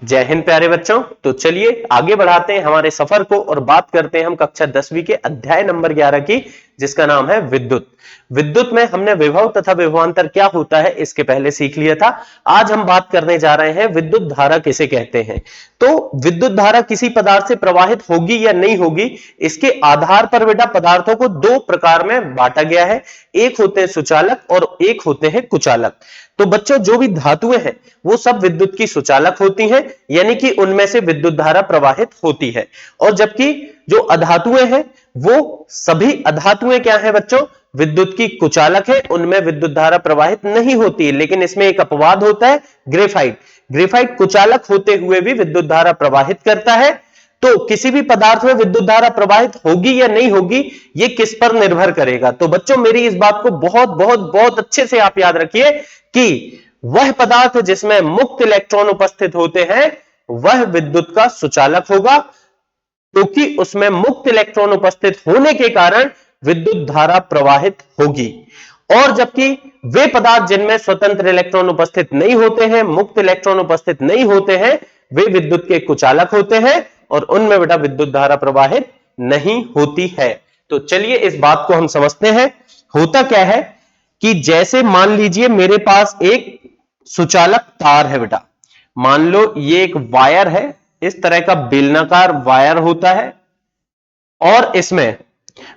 जय हिंद प्यारे बच्चों। तो चलिए आगे बढ़ाते हैं हमारे सफर को और बात करते हैं हम कक्षा 10वीं के अध्याय नंबर 11 की, जिसका नाम है विद्युत। विद्युत में हमने विभव तथा विभवांतर क्या होता है इसके पहले सीख लिया था। आज हम बात करने जा रहे हैं विद्युत धारा किसे कहते हैं। तो विद्युत धारा किसी पदार्थ से प्रवाहित होगी या नहीं होगी, इसके आधार पर बेटा पदार्थों को दो प्रकार में बांटा गया है। एक होते हैं सुचालक और एक होते हैं कुचालक। तो बच्चों जो भी धातुएं हैं वो सब विद्युत की सुचालक होती हैं, यानी कि उनमें से विद्युत धारा प्रवाहित होती है। और जबकि जो अधातुएं हैं वो सभी अधातुएं क्या है बच्चों, विद्युत की कुचालक है, उनमें विद्युत धारा प्रवाहित नहीं होती है। लेकिन इसमें एक अपवाद होता है, ग्रेफाइट। ग्रेफाइट कुचालक होते हुए भी विद्युत धारा प्रवाहित करता है। तो किसी भी पदार्थ में विद्युत धारा प्रवाहित होगी या नहीं होगी ये किस पर निर्भर करेगा। तो बच्चों मेरी इस बात को बहुत बहुत बहुत अच्छे से आप याद रखिए कि वह पदार्थ जिसमें मुक्त इलेक्ट्रॉन उपस्थित होते हैं वह विद्युत का सुचालक होगा, क्योंकि उसमें मुक्त इलेक्ट्रॉन उपस्थित होने के कारण विद्युत धारा प्रवाहित होगी। और जबकि वे पदार्थ जिनमें स्वतंत्र इलेक्ट्रॉन उपस्थित नहीं होते हैं, मुक्त इलेक्ट्रॉन उपस्थित नहीं होते हैं, वे विद्युत के कुचालक होते हैं और उनमें बेटा विद्युत धारा प्रवाहित नहीं होती है। तो चलिए इस बात को हम समझते हैं। होता क्या है कि जैसे मान लीजिए मेरे पास एक सुचालक तार है बेटा, मान लो ये एक वायर है, इस तरह का बेलनाकार वायर होता है और इसमें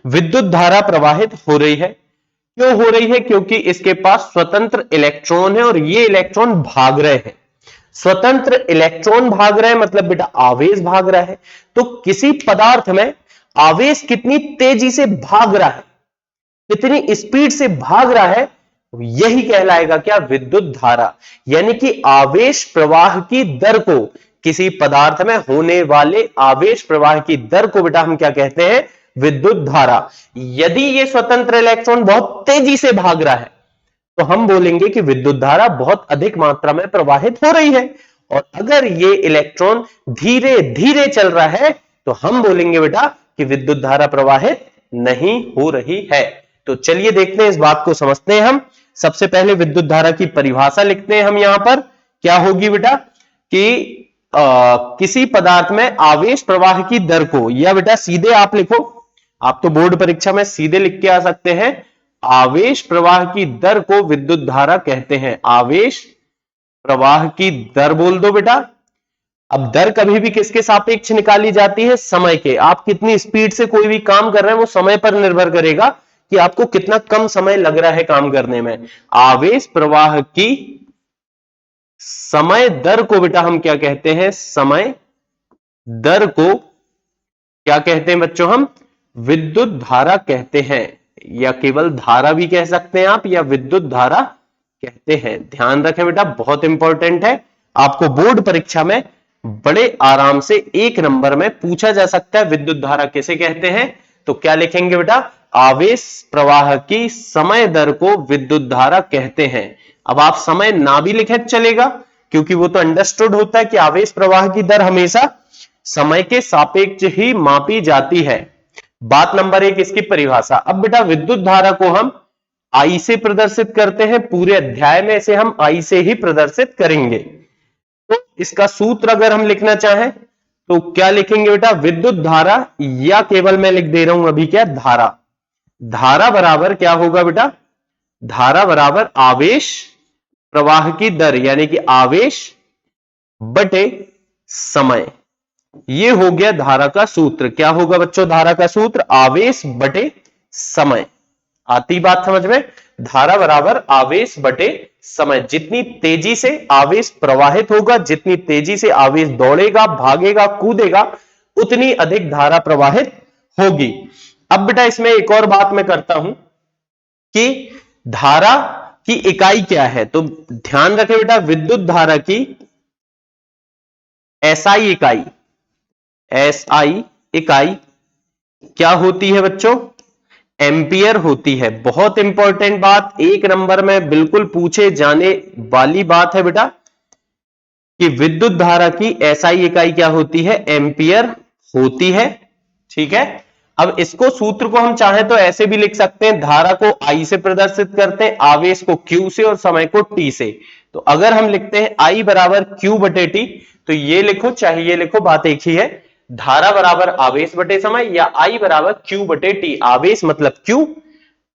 विद्युत धारा प्रवाहित हो रही है। क्यों हो रही है? क्योंकि इसके पास स्वतंत्र इलेक्ट्रॉन है और ये इलेक्ट्रॉन भाग रहे हैं। स्वतंत्र इलेक्ट्रॉन भाग रहे हैं मतलब बेटा आवेश भाग रहा है। तो किसी पदार्थ में आवेश कितनी तेजी से भाग रहा है, कितनी स्पीड से भाग रहा है, यही कहलाएगा क्या, विद्युत धारा। यानी कि आवेश प्रवाह की दर को, किसी पदार्थ में होने वाले आवेश प्रवाह की दर को बेटा हम क्या कहते हैं, विद्युत धारा। यदि ये स्वतंत्र इलेक्ट्रॉन बहुत तेजी से भाग रहा है तो हम बोलेंगे कि विद्युत धारा बहुत अधिक मात्रा में प्रवाहित हो रही है। और अगर ये इलेक्ट्रॉन धीरे धीरे चल रहा है तो हम बोलेंगे बेटा कि विद्युत धारा प्रवाहित नहीं हो रही है। तो चलिए देखते हैं, इस बात को समझते हैं हम। सबसे पहले विद्युत धारा की परिभाषा लिखते हैं हम। यहां पर क्या होगी बेटा कि किसी पदार्थ में आवेश प्रवाह की दर को, या बेटा सीधे आप लिखो, आप तो बोर्ड परीक्षा में सीधे लिख के आ सकते हैं, आवेश प्रवाह की दर को विद्युत धारा कहते हैं। आवेश प्रवाह की दर बोल दो बेटा। अब दर कभी भी किसके सापेक्ष निकाली जाती है, समय के। आप कितनी स्पीड से कोई भी काम कर रहे हैं वो समय पर निर्भर करेगा कि आपको कितना कम समय लग रहा है काम करने में। आवेश प्रवाह की समय दर को बेटा हम क्या कहते हैं, समय दर को क्या कहते हैं बच्चों, हम विद्युत धारा कहते हैं, या केवल धारा भी कह सकते हैं आप, या विद्युत धारा कहते हैं। ध्यान रखें बेटा, बहुत इंपॉर्टेंट है। आपको बोर्ड परीक्षा में बड़े आराम से 1 नंबर में पूछा जा सकता है विद्युत धारा किसे कहते हैं। तो क्या लिखेंगे बेटा, आवेश प्रवाह की समय दर को विद्युत धारा कहते हैं। अब आप समय ना भी लिखे चलेगा, क्योंकि वो तो अंडरस्टूड होता है कि आवेश प्रवाह की दर हमेशा समय के सापेक्ष ही मापी जाती है। बात नंबर 1 इसकी परिभाषा। अब बेटा विद्युत धारा को हम आई से प्रदर्शित करते हैं, पूरे अध्याय में इसे हम आई से ही प्रदर्शित करेंगे। तो इसका सूत्र अगर हम लिखना चाहें तो क्या लिखेंगे बेटा, विद्युत धारा, या केवल मैं लिख दे रहा हूं अभी क्या, धारा। धारा बराबर क्या होगा बेटा, धारा बराबर आवेश प्रवाह की दर, यानी कि आवेश बटे समय। ये हो गया धारा का सूत्र। क्या होगा बच्चों धारा का सूत्र, आवेश बटे समय। आती बात समझ में, धारा बराबर आवेश बटे समय। जितनी तेजी से आवेश प्रवाहित होगा, जितनी तेजी से आवेश दौड़ेगा, भागेगा, कूदेगा, उतनी अधिक धारा प्रवाहित होगी। अब बेटा इसमें एक और बात मैं करता हूं कि धारा की इकाई क्या है। तो ध्यान रखें बेटा, विद्युत धारा की एसआई इकाई, एसआई इकाई क्या होती है बच्चों, एंपियर होती है। बहुत इंपॉर्टेंट बात, 1 नंबर में बिल्कुल पूछे जाने वाली बात है बेटा कि विद्युत धारा की एसआई इकाई क्या होती है, एंपियर होती है। ठीक है। अब इसको सूत्र को हम चाहें तो ऐसे भी लिख सकते हैं, धारा को आई से प्रदर्शित करते हैं, आवेश को क्यू से और समय को टी से। तो अगर हम लिखते हैं आई बराबर क्यू बटे टी, तो ये लिखो चाहे ये लिखो, बात एक ही है। धारा बराबर आवेश बटे समय, या आई बराबर क्यू बटे टी। आवेश मतलब क्यू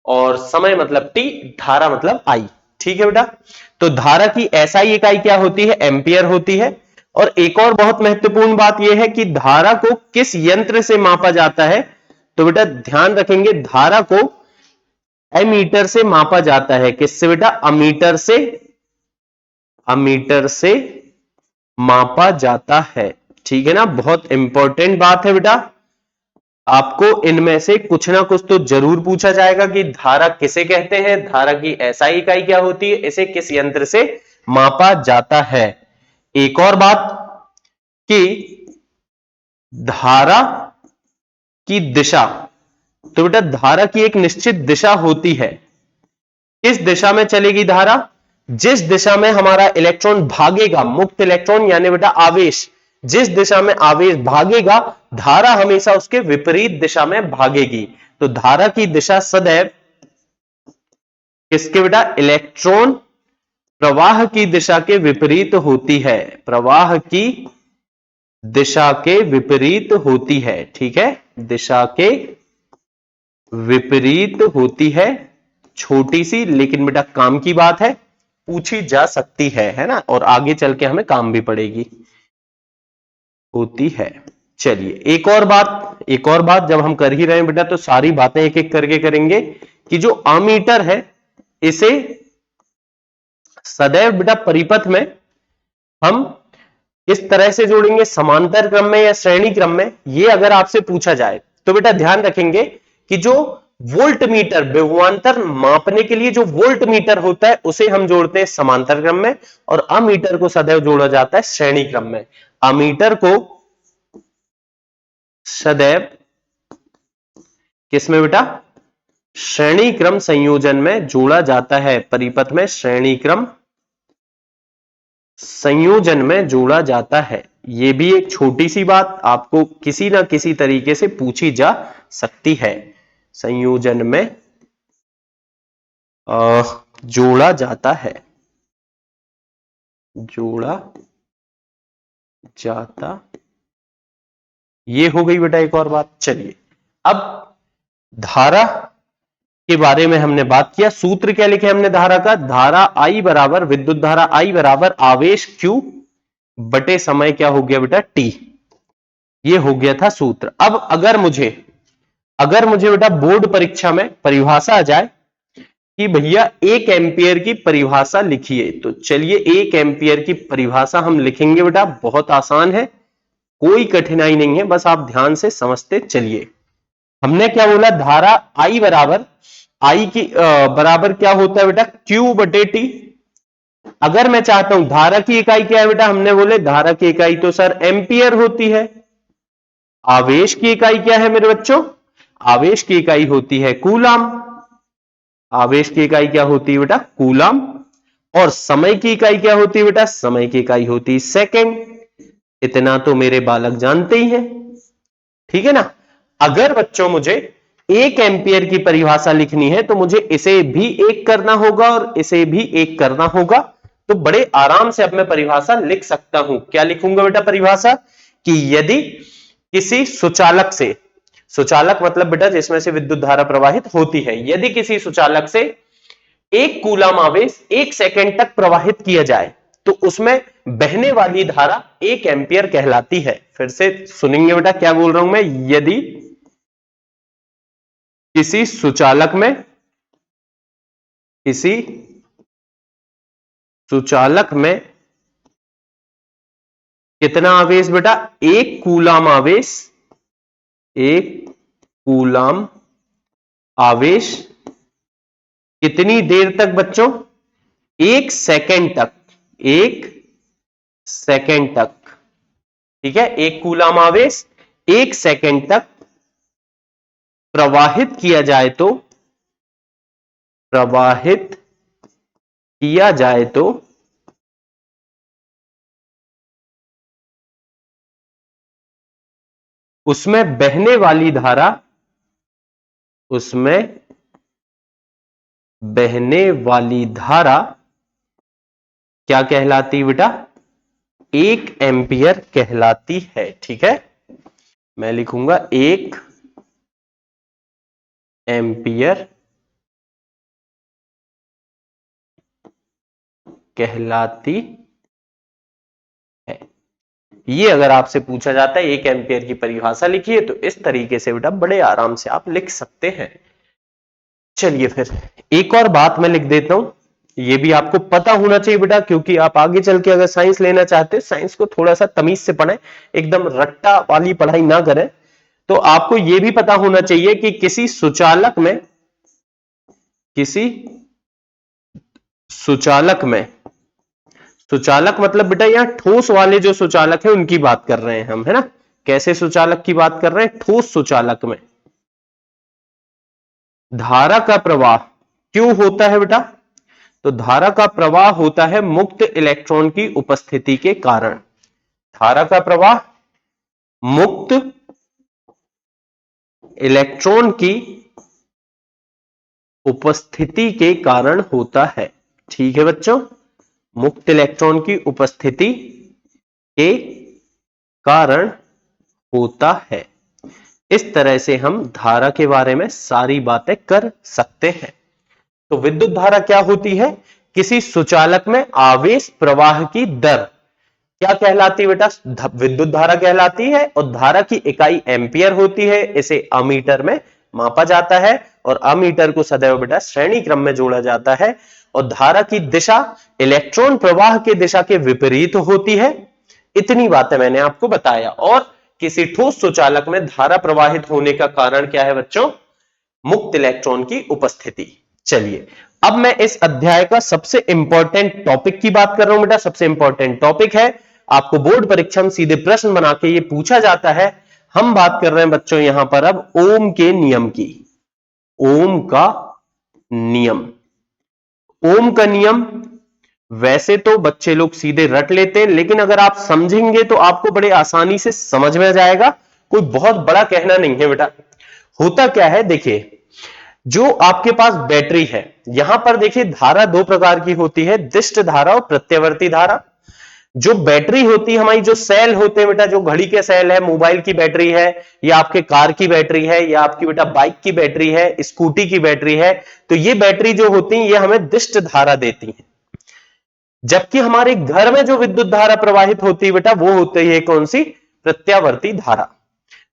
और समय मतलब टी, धारा मतलब आई। ठीक है बेटा। तो धारा की एसआई इकाई क्या होती है? एम्पियर होती है। और एक और बहुत महत्वपूर्ण बात यह है कि धारा को किस यंत्र से मापा जाता है? तो बेटा ध्यान रखेंगे, धारा को एमीटर से मापा जाता है। किससे बेटा? अमीटर से, अमीटर से मापा जाता है। ठीक है ना, बहुत इंपॉर्टेंट बात है बेटा। आपको इनमें से कुछ ना कुछ तो जरूर पूछा जाएगा कि धारा किसे कहते हैं, धारा की एसआई इकाई क्या होती है, इसे किस यंत्र से मापा जाता है। एक और बात कि धारा की दिशा, तो बेटा धारा की एक निश्चित दिशा होती है। किस दिशा में चलेगी धारा? जिस दिशा में हमारा इलेक्ट्रॉन भागेगा, मुक्त इलेक्ट्रॉन यानी बेटा आवेश, जिस दिशा में आवेश भागेगा, धारा हमेशा उसके विपरीत दिशा में भागेगी। तो धारा की दिशा सदैव किसके बेटा? इलेक्ट्रॉन प्रवाह की दिशा के विपरीत होती है। प्रवाह की दिशा के विपरीत होती है। ठीक है, दिशा के विपरीत होती है। छोटी सी लेकिन बेटा काम की बात है, पूछी जा सकती है ना, और आगे चल के हमें काम भी पड़ेगी। होती है। चलिए एक और बात, एक और बात जब हम कर ही रहे हैं बेटा तो सारी बातें एक एक करके करेंगे कि जो अमीटर है इसे सदैव बेटा परिपथ में हम इस तरह से जोड़ेंगे, समांतर क्रम में या श्रेणी क्रम में। ये अगर आपसे पूछा जाए तो बेटा ध्यान रखेंगे कि जो वोल्ट मीटर, विभवांतर मापने के लिए जो वोल्ट मीटर होता है उसे हम जोड़ते हैं समांतर क्रम में, और अमीटर को सदैव जोड़ा जाता है श्रेणी क्रम में। अमीटर को सदैव किसमें बेटा? श्रेणी क्रम संयोजन में जोड़ा जाता है। परिपथ में श्रेणी क्रम संयोजन में जोड़ा जाता है। यह भी एक छोटी सी बात आपको किसी ना किसी तरीके से पूछी जा सकती है। संयोजन में जोड़ा जाता है, जोड़ा जाता, ये हो गई बेटा एक और बात। चलिए अब धारा के बारे में हमने बात किया। सूत्र क्या लिखे हमने धारा का? धारा आई बराबर, विद्युत धारा आई बराबर आवेश क्यू बटे समय क्या हो गया बेटा? टी। ये हो गया था सूत्र। अब अगर मुझे बेटा बोर्ड परीक्षा में परिभाषा आ जाए कि भैया 1 एम्पियर की परिभाषा लिखिए, तो चलिए 1 एम्पियर की परिभाषा हम लिखेंगे बेटा। बहुत आसान है, कोई कठिनाई नहीं है, बस आप ध्यान से समझते चलिए। हमने क्या बोला? धारा आई बराबर, आई की बराबर क्या होता है बेटा? क्यू बटे टी। अगर मैं चाहता हूं धारा की इकाई क्या है बेटा? हमने बोले धारा की इकाई तो सर एम्पियर होती है। आवेश की इकाई क्या है मेरे बच्चों? आवेश की इकाई होती है कूलाम। आवेश की इकाई क्या होती है बेटा? कूलाम। और समय की इकाई क्या होती है बेटा? समय की इकाई होती है सेकेंड। इतना तो मेरे बालक जानते ही हैं। ठीक है ना। अगर बच्चों मुझे 1 एम्पियर की परिभाषा लिखनी है तो मुझे इसे भी एक करना होगा और इसे भी एक करना होगा। तो बड़े आराम से अब मैं परिभाषा लिख सकता हूं। क्या लिखूंगा बेटा परिभाषा? कि यदि किसी सुचालक से, सुचालक मतलब बेटा जिसमें से विद्युत धारा प्रवाहित होती है, यदि किसी सुचालक से 1 कूलाम आवेश 1 सेकंड तक प्रवाहित किया जाए तो उसमें बहने वाली धारा 1 एम्पियर कहलाती है। फिर से सुनेंगे बेटा क्या बोल रहा हूं मैं। यदि किसी सुचालक में, किसी सुचालक में कितना आवेश बेटा? 1 कूलाम आवेश, 1 कूलाम आवेश कितनी देर तक बच्चों? 1 सेकंड तक, 1 सेकंड तक। ठीक है, 1 कूलाम आवेश 1 सेकंड तक प्रवाहित किया जाए तो, प्रवाहित किया जाए तो उसमें बहने वाली धारा, उसमें बहने वाली धारा क्या कहलाती बेटा? 1 एम्पियर कहलाती है। ठीक है, मैं लिखूंगा 1 एम्पियर कहलाती है। ये अगर आपसे पूछा जाता है 1 एम्पियर की परिभाषा लिखिए, तो इस तरीके से बेटा बड़े आराम से आप लिख सकते हैं। चलिए फिर एक और बात मैं लिख देता हूं, ये भी आपको पता होना चाहिए बेटा, क्योंकि आप आगे चल के अगर साइंस लेना चाहते हैं, साइंस को थोड़ा सा तमीज से पढ़ें, एकदम रट्टा वाली पढ़ाई ना करें। तो आपको यह भी पता होना चाहिए कि किसी सुचालक में सुचालक मतलब बेटा यहां ठोस वाले जो सुचालक है उनकी बात कर रहे हैं हम, है ना। कैसे सुचालक की बात कर रहे हैं? ठोस सुचालक में धारा का प्रवाह क्यों होता है बेटा? तो धारा का प्रवाह होता है मुक्त इलेक्ट्रॉन की उपस्थिति के कारण। धारा का प्रवाह मुक्त इलेक्ट्रॉन की उपस्थिति के कारण होता है। ठीक है बच्चों, मुक्त इलेक्ट्रॉन की उपस्थिति के कारण होता है। इस तरह से हम धारा के बारे में सारी बातें कर सकते हैं। तो विद्युत धारा क्या होती है? किसी सुचालक में आवेश प्रवाह की दर क्या कहलाती है बेटा? विद्युत धारा कहलाती है, और धारा की इकाई एम्पियर होती है। इसे अमीटर में मापा जाता है, और अमीटर को सदैव बेटा श्रेणी क्रम में जोड़ा जाता है। और धारा की दिशा इलेक्ट्रॉन प्रवाह की दिशा के विपरीत होती है। इतनी बातें मैंने आपको बताया। और किसी ठोस सुचालक में धारा प्रवाहित होने का कारण क्या है बच्चों? मुक्त इलेक्ट्रॉन की उपस्थिति। चलिए अब मैं इस अध्याय का सबसे इंपॉर्टेंट टॉपिक की बात कर रहा हूं बेटा। सबसे इंपॉर्टेंट टॉपिक है, आपको बोर्ड परीक्षा में सीधे प्रश्न बना के ये पूछा जाता है। हम बात कर रहे हैं बच्चों यहां पर अब ओम के नियम की। ओम का नियम, ओम का नियम वैसे तो बच्चे लोग सीधे रट लेते हैं, लेकिन अगर आप समझेंगे तो आपको बड़े आसानी से समझ में आ जाएगा। कोई बहुत बड़ा कहना नहीं है बेटा। होता क्या है देखिए, जो आपके पास बैटरी है, यहां पर देखिए धारा दो प्रकार की होती है, दिष्ट धारा और प्रत्यावर्ती धारा। जो बैटरी होती है हमारी, जो सेल होते हैं बेटा, जो घड़ी के सेल है, मोबाइल की बैटरी है, या आपके कार की बैटरी है, या आपकी बेटा बाइक की बैटरी है, स्कूटी की बैटरी है, तो ये बैटरी जो होती है ये हमें दिष्ट धारा देती है। जबकि हमारे घर में जो विद्युत धारा प्रवाहित होती है बेटा, वो होती है कौन सी? प्रत्यावर्ती धारा।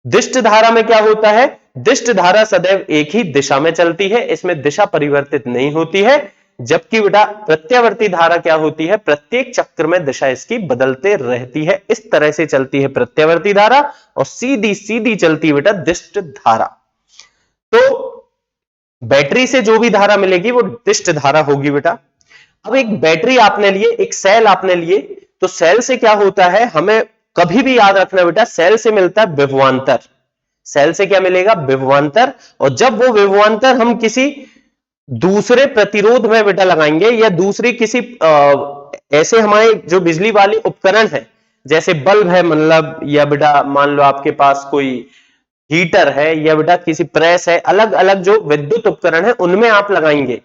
दिष्ट धारा में क्या होता है? दिष्ट धारा सदैव एक ही दिशा में चलती है, इसमें दिशा परिवर्तित नहीं होती है। जबकि बेटा प्रत्यावर्ती धारा क्या होती है? प्रत्येक चक्र में दिशा इसकी बदलते रहती है। इस तरह से चलती है प्रत्यावर्ती धारा, और सीधी सीधी चलती है बेटा दिष्ट धारा। तो बैटरी से जो भी धारा मिलेगी वो दिष्ट धारा होगी बेटा। अब एक बैटरी आपने लिए, एक सेल आपने लिए, तो सेल से क्या होता है, हमें कभी भी याद रखना बेटा, सेल से मिलता है विभवांतर। सेल से क्या मिलेगा? विभवांतर। और जब वो विभवांतर हम किसी दूसरे प्रतिरोध में बेटा लगाएंगे, या दूसरी किसी ऐसे हमारे जो बिजली वाले उपकरण है, जैसे बल्ब है मतलब, या बेटा मान लो आपके पास कोई हीटर है, या बेटा किसी प्रेस है, अलग अलग जो विद्युत उपकरण है उनमें आप लगाएंगे,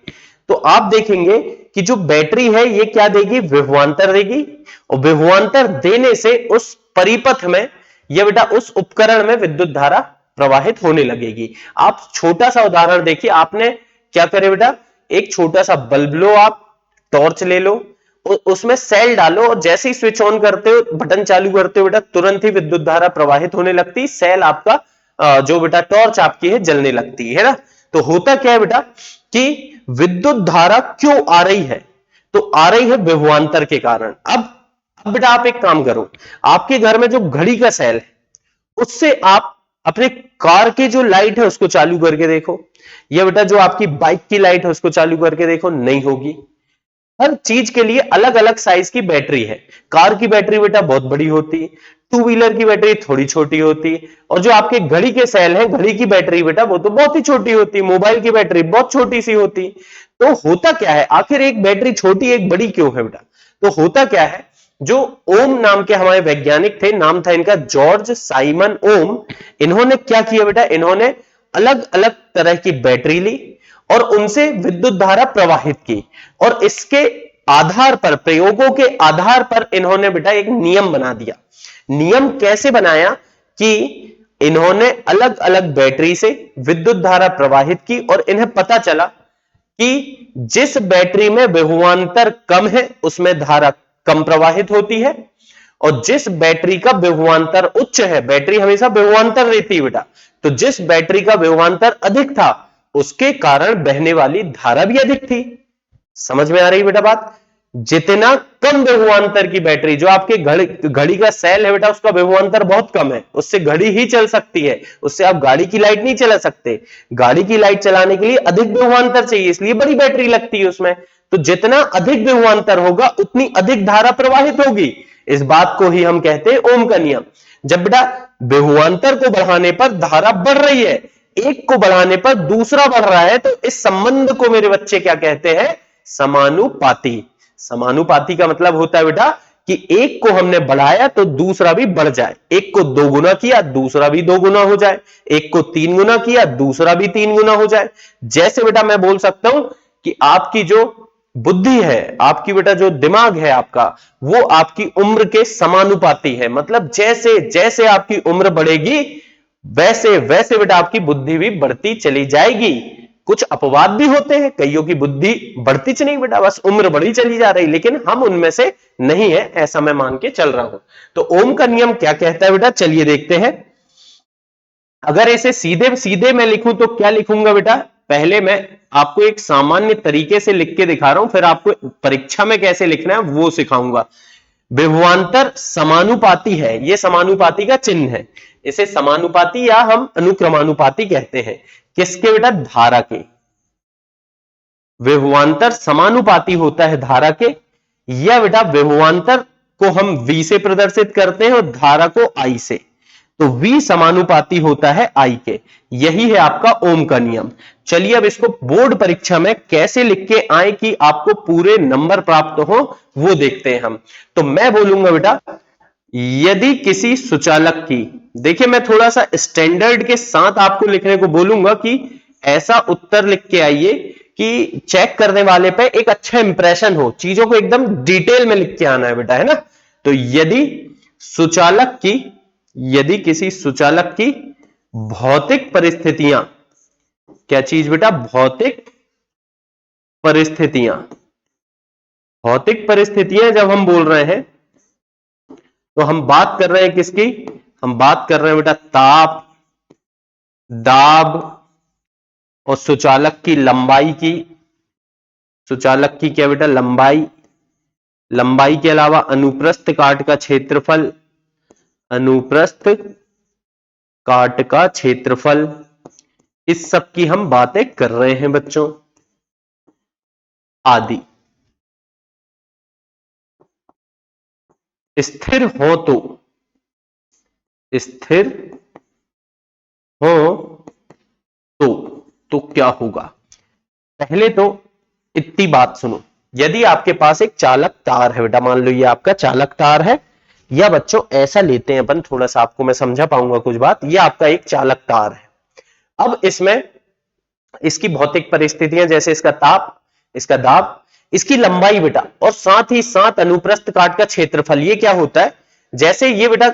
तो आप देखेंगे कि जो बैटरी है ये क्या देगी? विभवांतर देगी। और विभवांतर देने से उस परिपथ में, या बेटा उस उपकरण में विद्युत धारा प्रवाहित होने लगेगी। आप छोटा सा उदाहरण देखिए, आपने क्या करे बेटा, एक छोटा सा बल्ब लो, आप टॉर्च ले लो, उसमें सेल डालो, और जैसे ही स्विच ऑन करते हो, बटन चालू करते हो बेटा, तुरंत ही विद्युत धारा प्रवाहित होने लगती, सेल आपका जो बेटा टॉर्च आपकी है जलने लगती है ना। तो होता क्या है बेटा कि विद्युत धारा क्यों आ रही है? तो आ रही है विभवांतर के कारण। अब बेटा आप एक काम करो, आपके घर में जो घड़ी का सेल है उससे आप अपने कार की जो लाइट है उसको चालू करके देखो, या बेटा जो आपकी बाइक की लाइट है उसको चालू करके देखो, नहीं होगी। हर चीज के लिए अलग अलग साइज की बैटरी है। कार की बैटरी बेटा बहुत बड़ी होती है, टू व्हीलर की बैटरी थोड़ी छोटी होती है, और जो आपके घड़ी के सेल हैं, घड़ी की बैटरी बेटा वो तो बहुत ही छोटी होती है, मोबाइल की बैटरी बहुत छोटी सी होती है। तो होता क्या है, आखिर एक बैटरी छोटी एक बड़ी क्यों है बेटा? तो होता क्या है, जो ओम नाम के हमारे वैज्ञानिक थे, नाम था इनका जॉर्ज साइमन ओम, इन्होंने क्या किया बेटा, इन्होंने अलग अलग तरह की बैटरी ली और उनसे विद्युत धारा प्रवाहित की, और इसके आधार पर, प्रयोगों के आधार पर इन्होंने बेटा एक नियम बना दिया। नियम कैसे बनाया कि इन्होंने अलग अलग बैटरी से विद्युत धारा प्रवाहित की और इन्हें पता चला कि जिस बैटरी में विभवांतर कम है उसमें धारा कम प्रवाहित होती है, और जिस बैटरी का विभवांतर उच्च है, बैटरी हमेशा विभवांतर रहती है बेटा, तो जिस बैटरी का विभवांतर अधिक था उसके कारण बहने वाली धारा भी अधिक थी। समझ में आ रही बेटा बात? जितना कम विभवांतर की बैटरी, जो आपके घड़ी का सेल है बेटा, उसका विभवांतर बहुत कम है, उससे घड़ी ही चल सकती है, उससे आप गाड़ी की लाइट नहीं चला सकते। गाड़ी की लाइट चलाने के लिए अधिक विभवांतर चाहिए, इसलिए बड़ी बैटरी लगती है उसमें। तो जितना अधिक विभवांतर होगा उतनी अधिक धारा प्रवाहित होगी। इस बात को ही हम कहते हैं ओम का नियम। जब बेटा विभवांतर को बढ़ाने पर धारा बढ़ रही है, एक को बढ़ाने पर दूसरा बढ़ रहा है, तो इस संबंध को मेरे बच्चे क्या कहते हैं? समानुपाती। समानुपाती का मतलब होता है बेटा कि एक को हमने बढ़ाया तो दूसरा भी बढ़ जाए, एक को 2 गुना किया दूसरा भी 2 गुना हो जाए, एक को 3 गुना किया दूसरा भी 3 गुना हो जाए। जैसे बेटा मैं बोल सकता हूं कि आपकी जो बुद्धि है, आपकी बेटा जो दिमाग है आपका, वो आपकी उम्र के समानुपाती है। मतलब जैसे जैसे आपकी उम्र बढ़ेगी वैसे वैसे बेटा आपकी बुद्धि भी बढ़ती चली जाएगी। कुछ अपवाद भी होते हैं, कईयों की बुद्धि बढ़ती नहीं बेटा, बस उम्र बढ़ी चली जा रही, लेकिन हम उनमें से नहीं है, ऐसा मैं मान के चल रहा हूं। तो ओम का नियम क्या कहता है बेटा, चलिए देखते हैं। अगर इसे सीधे सीधे मैं लिखूं तो क्या लिखूंगा बेटा? पहले मैं आपको एक सामान्य तरीके से लिख के दिखा रहा हूं, फिर आपको परीक्षा में कैसे लिखना है वो सिखाऊंगा। विभवांतर समानुपाती है, यह समानुपाती का चिन्ह है, इसे समानुपाती या हम अनुक्रमानुपाती कहते हैं। किसके बेटा? धारा के। विभवांतर समानुपाती होता है धारा के, या बेटा विभवांतर को हम V से प्रदर्शित करते हैं और धारा को I से, तो V समानुपाती होता है I के। यही है आपका ओम का नियम। चलिए अब इसको बोर्ड परीक्षा में कैसे लिख के आए कि आपको पूरे नंबर प्राप्त हो वो देखते हैं हम। तो मैं बोलूंगा बेटा, यदि किसी सुचालक की, देखिए मैं थोड़ा सा स्टैंडर्ड के साथ आपको लिखने को बोलूंगा कि ऐसा उत्तर लिख के आइए कि चेक करने वाले पे एक अच्छा इंप्रेशन हो, चीजों को एकदम डिटेल में लिख के आना है बेटा, है ना। तो यदि सुचालक की, यदि किसी सुचालक की भौतिक परिस्थितियां, क्या चीज बेटा? भौतिक परिस्थितियां। भौतिक परिस्थितियां जब हम बोल रहे हैं तो हम बात कर रहे हैं किसकी? हम बात कर रहे हैं बेटा ताप, दाब और सुचालक की लंबाई की। सुचालक की क्या बेटा? लंबाई। लंबाई के अलावा अनुप्रस्थ काट का क्षेत्रफल, अनुप्रस्थ काट का क्षेत्रफल, इस सब की हम बातें कर रहे हैं बच्चों, आदि। स्थिर हो स्थिर हो तो क्या होगा? पहले तो इतनी बात सुनो, यदि आपके पास एक चालक तार है बेटा, मान लो ये आपका चालक तार है, या बच्चों ऐसा लेते हैं अपन, थोड़ा सा आपको मैं समझा पाऊंगा कुछ बात। ये आपका एक चालक तार है। अब इसमें इसकी भौतिक परिस्थितियां, जैसे इसका ताप, इसका दाब, इसकी लंबाई बेटा, और साथ ही साथ अनुप्रस्थ काट का क्षेत्रफल। ये क्या होता है? जैसे ये बेटा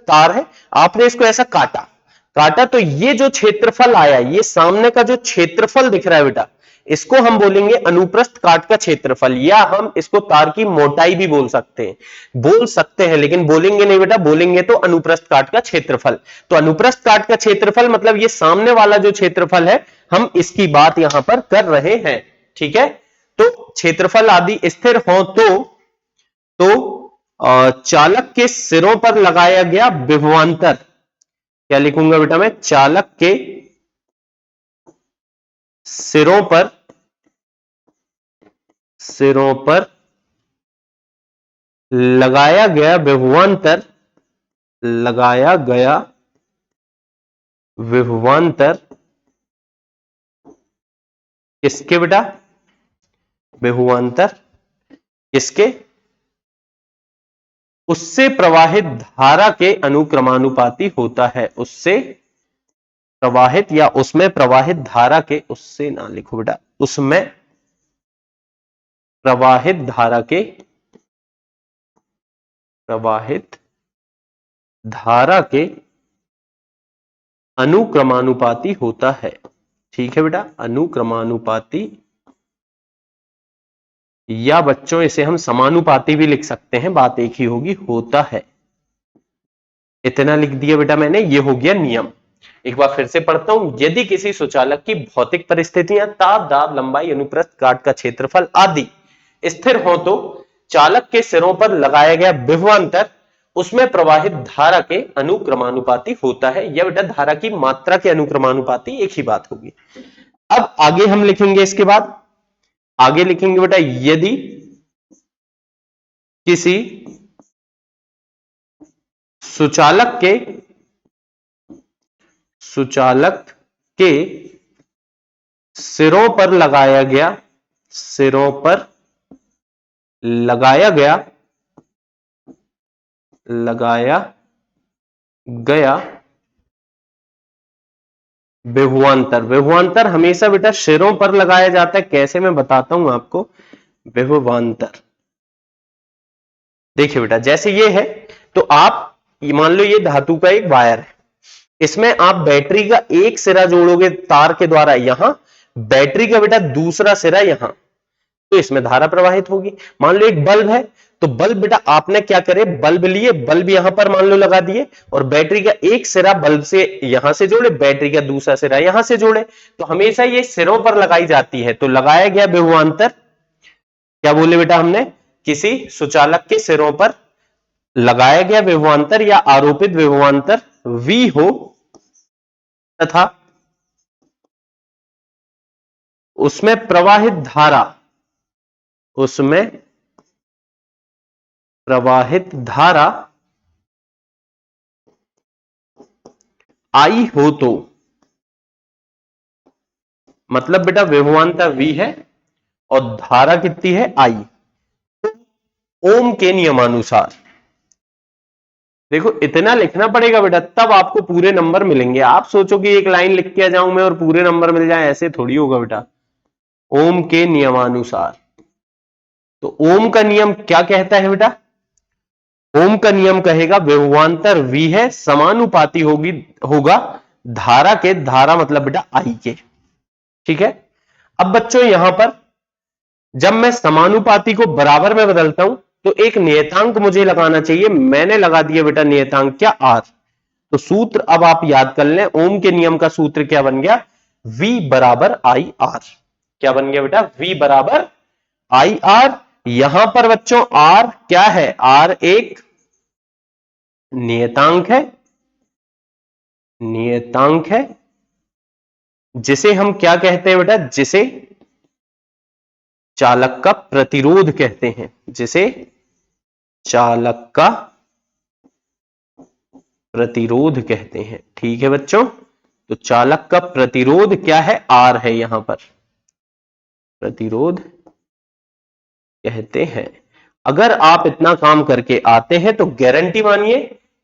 तार है, आपने इसको ऐसा काटा, तो ये जो क्षेत्रफल आया, ये सामने का जो क्षेत्रफल दिख रहा है बेटा, इसको हम बोलेंगे अनुप्रस्थ काट का क्षेत्रफल, या हम इसको तार की मोटाई भी बोल सकते हैं, लेकिन बोलेंगे नहीं बेटा, बोलेंगे तो अनुप्रस्थ काट का क्षेत्रफल। तो अनुप्रस्थ काट का क्षेत्रफल मतलब ये सामने वाला जो क्षेत्रफल है, हम इसकी बात यहां पर कर रहे हैं, ठीक है। तो क्षेत्रफल आदि स्थिर हो तो चालक के सिरों पर लगाया गया विभवांतर, क्या लिखूंगा बेटा मैं? चालक के सिरों पर लगाया गया विभवांतर, किसके बेटा? विभवांतर किसके? उससे प्रवाहित धारा के अनुक्रमानुपाती होता है। उससे प्रवाहित या उसमें प्रवाहित धारा के, उससे ना लिखो बेटा, उसमें प्रवाहित धारा के अनुक्रमानुपाती होता है। ठीक है बेटा, अनुक्रमानुपाती, या बच्चों इसे हम समानुपाती भी लिख सकते हैं, बात एक ही होगी, होता है। इतना लिख दिया बेटा मैंने, ये हो गया नियम। एक बार फिर से पढ़ता हूं। यदि किसी सुचालक की भौतिक परिस्थितियां ताप, दाब, लंबाई, अनुप्रस्थ, काट का क्षेत्रफल आदि स्थिर हो तो चालक के सिरों पर लगाया गया विभवांतर उसमें प्रवाहित धारा के अनुक्रमानुपाती होता है। यह बेटा धारा की मात्रा के अनुक्रमानुपाती एक ही बात होगी। अब आगे हम लिखेंगे, इसके बाद आगे लिखेंगे बेटा, यदि किसी सुचालक के सिरों पर लगाया गया विभवांतर हमेशा बेटा सिरों पर लगाया जाता है। कैसे, मैं बताता हूं आपको। विभवांतर देखिए बेटा, जैसे ये है तो आप मान लो ये धातु का एक वायर है, इसमें आप बैटरी का एक सिरा जोड़ोगे तार के द्वारा, यहां बैटरी का बेटा दूसरा सिरा यहां, तो इसमें धारा प्रवाहित होगी। मान लो एक बल्ब है, तो बल्ब बेटा आपने क्या करे, बल्ब लिए, बल्ब यहां पर मान लो लगा दिए, और बैटरी का एक सिरा बल्ब से यहां से जोड़े, बैटरी का दूसरा सिरा यहां से जोड़े, तो हमेशा ये सिरों पर लगाई जाती है। तो लगाया गया विभवांतर, क्या बोले बेटा हमने, किसी सुचालक के सिरों पर लगाया गया विभवांतर या आरोपित विभवांतर V हो तथा उसमें प्रवाहित धारा I हो तो, मतलब बेटा विभवांतर V है और धारा कितनी है I, ओम के नियमानुसार। देखो इतना लिखना पड़ेगा बेटा, तब आपको पूरे नंबर मिलेंगे। आप सोचो कि एक लाइन लिख के जाऊं मैं और पूरे नंबर मिल जाए, ऐसे थोड़ी होगा बेटा। ओम के नियमानुसार, तो ओम का नियम क्या कहता है बेटा, ओम का नियम कहेगा विभवांतर V है, समानुपाती होगा धारा मतलब बेटा I के। ठीक है, अब बच्चों यहां पर जब मैं समानुपाती को बराबर में बदलता हूं तो एक नियतांक मुझे लगाना चाहिए। मैंने लगा दिया बेटा नियतांक क्या, R। तो सूत्र अब आप याद कर लें, ओम के नियम का सूत्र क्या बन गया, V बराबर IR। क्या बन गया बेटा, V बराबर IR। यहां पर बच्चों R क्या है, R एक नियतांक है जिसे हम क्या कहते हैं बेटा, जिसे चालक का प्रतिरोध कहते हैं, जिसे चालक का प्रतिरोध कहते हैं। ठीक है बच्चों, तो चालक का प्रतिरोध क्या है, R है, यहां पर प्रतिरोध कहते हैं। अगर आप इतना काम करके आते हैं तो गारंटी मानिए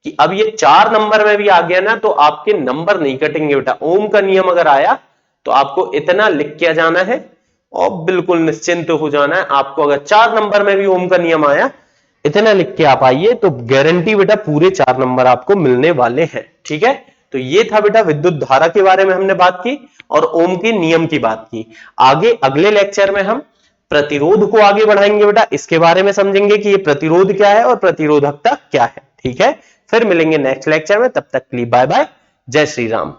कि अब ये 4 नंबर में भी आ गया ना, तो आपके नंबर नहीं कटेंगे बेटा। ओम का नियम अगर आया तो आपको इतना लिख के जाना है और बिल्कुल निश्चिंत हो जाना है। आपको अगर 4 नंबर में भी ओम का नियम आया, इतना लिख के आप आइए तो गारंटी बेटा पूरे 4 नंबर आपको मिलने वाले हैं। ठीक है, तो ये था बेटा विद्युत धारा के बारे में हमने बात की और ओम के नियम की बात की। आगे अगले लेक्चर में हम प्रतिरोध को आगे बढ़ाएंगे बेटा, इसके बारे में समझेंगे कि ये प्रतिरोध क्या है और प्रतिरोधकता क्या है। ठीक है, फिर मिलेंगे नेक्स्ट लेक्चर में, तब तक के लिए बाय बाय, जय श्री राम।